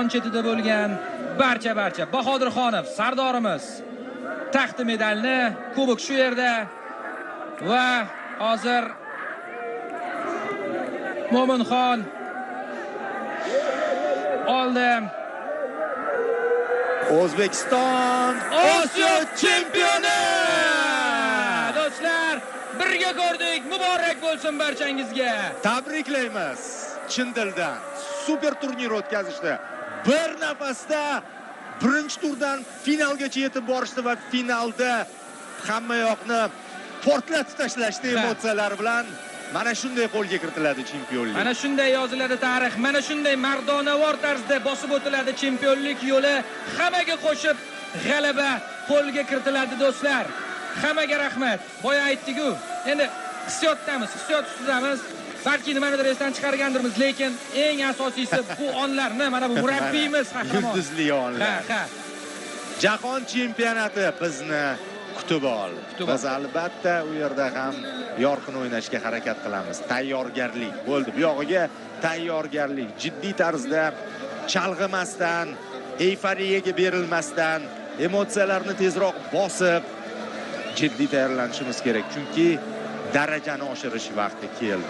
chetida bo'lgan barcha Bahodirxonov Sardorimiz taxti medalni, kubok shu yerda va hozir Mo'minxon oldi. O'zbekiston Osiyo chempioni! Do'stlar, birga ko'rdik. Muborak bo'lsin barchangizga. Tabriklaymiz. Chin dildan super turnir o'tkazishdi. Bir nafasda birinchi turdan finalgacha yetib borishdi va finalda hamma yoqni portlatib tashlashdi emotsiyalar bilan. Mana shunday qo'lga kiritiladi chempionlik. Mana shunday yoziladi tarix. Mana shunday mardonavor tarzda bosib o'tiladi chempionlik yo'li. Hammaga qo'shib g'alaba qo'lga kiritiladi do'stlar. Hammaga rahmat. Boya aytdik-ku. Endi hissiyotdamiz, hissiyot ustidamiz. Balki nimanidir esdan chiqargandirmiz, lekin eng asosiysi bu onlarni mana bu murabbiyimiz qahramon. Yulduzli onlar. Ha. Jahon chempionati bizni kutib ol. Biz albatta u yerda ham yorqin o'ynashga harakat qilamiz. Tayyorgarlik bo'ldi. Bu yog'iga tayyorgarlik, jiddiy tarzda chalg'imasdan, euforiyaga berilmasdan, emotsiyalarni tezroq bosib jiddiy tayyorlanishimiz kerak. Chunki darajani oshirish vaqti keldi.